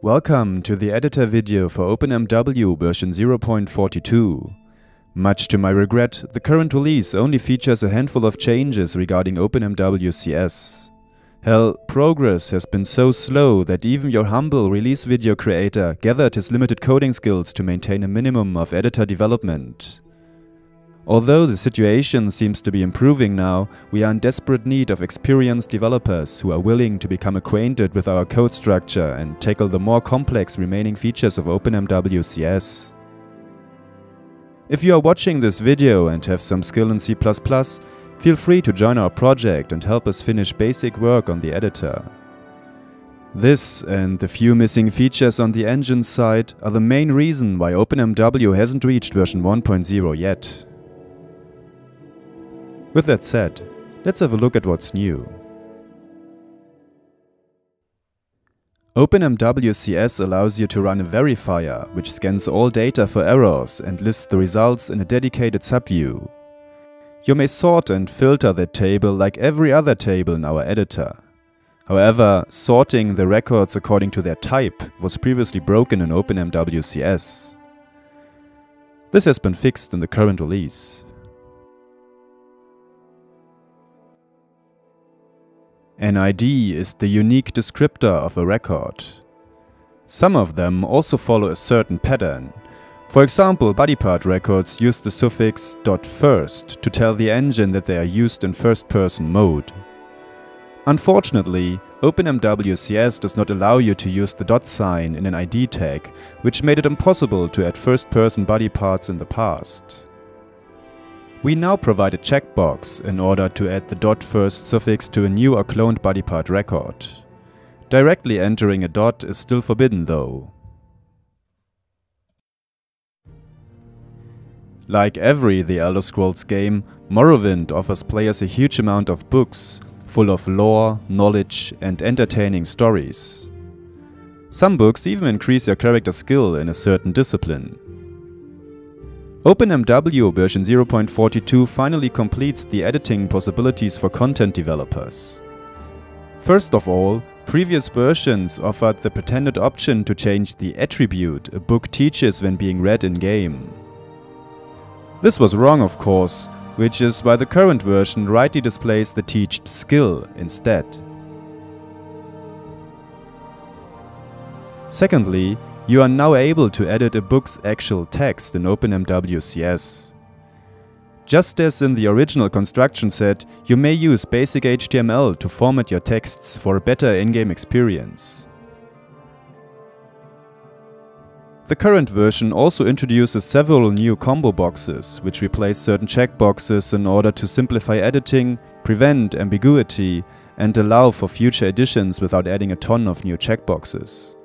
Welcome to the editor video for OpenMW version 0.42. Much to my regret, the current release only features a handful of changes regarding OpenMW-CS. Hell, progress has been so slow that even your humble release video creator gathered his limited coding skills to maintain a minimum of editor development. Although the situation seems to be improving now, we are in desperate need of experienced developers who are willing to become acquainted with our code structure and tackle the more complex remaining features of OpenMW-CS. If you are watching this video and have some skill in C++, feel free to join our project and help us finish basic work on the editor. This and the few missing features on the engine side are the main reason why OpenMW hasn't reached version 1.0 yet. With that said, let's have a look at what's new. OpenMW-CS allows you to run a verifier, which scans all data for errors and lists the results in a dedicated subview. You may sort and filter that table like every other table in our editor. However, sorting the records according to their type was previously broken in OpenMW-CS. This has been fixed in the current release. An ID is the unique descriptor of a record. Some of them also follow a certain pattern. For example, body part records use the suffix .first to tell the engine that they are used in first-person mode. Unfortunately, OpenMW-CS does not allow you to use the .sign in an ID tag, which made it impossible to add first-person body parts in the past. We now provide a checkbox in order to add the .first suffix to a new or cloned body part record. Directly entering a dot is still forbidden though. Like every The Elder Scrolls game, Morrowind offers players a huge amount of books, full of lore, knowledge and entertaining stories. Some books even increase your character's skill in a certain discipline. OpenMW version 0.42 finally completes the editing possibilities for content developers. First of all, previous versions offered the pretended option to change the attribute a book teaches when being read in-game. This was wrong, of course, which is why the current version rightly displays the teached skill instead. Secondly, you are now able to edit a book's actual text in OpenMW-CS. Just as in the original construction set, you may use basic HTML to format your texts for a better in-game experience. The current version also introduces several new combo boxes, which replace certain checkboxes in order to simplify editing, prevent ambiguity, and allow for future editions without adding a ton of new checkboxes.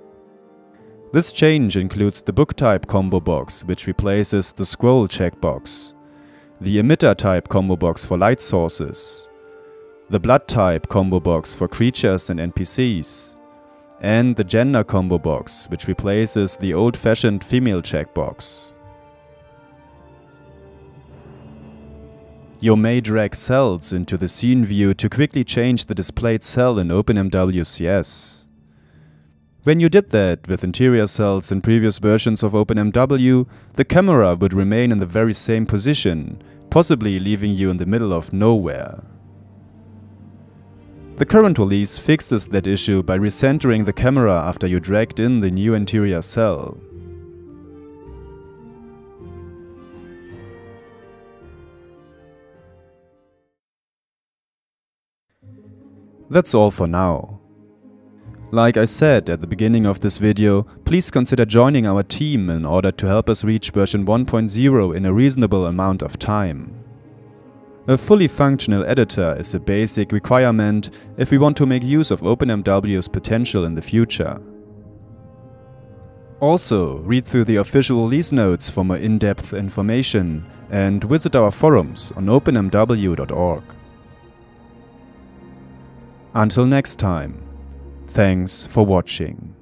This change includes the book type combo box, which replaces the scroll checkbox, the emitter type combo box for light sources, the blood type combo box for creatures and NPCs, and the gender combo box, which replaces the old-fashioned female checkbox. You may drag cells into the scene view to quickly change the displayed cell in OpenMW-CS. When you did that with interior cells in previous versions of OpenMW, the camera would remain in the very same position, possibly leaving you in the middle of nowhere. The current release fixes that issue by recentering the camera after you dragged in the new interior cell. That's all for now. Like I said at the beginning of this video, please consider joining our team in order to help us reach version 1.0 in a reasonable amount of time. A fully functional editor is a basic requirement if we want to make use of OpenMW's potential in the future. Also, read through the official release notes for more in-depth information and visit our forums on openmw.org. Until next time. Thanks for watching.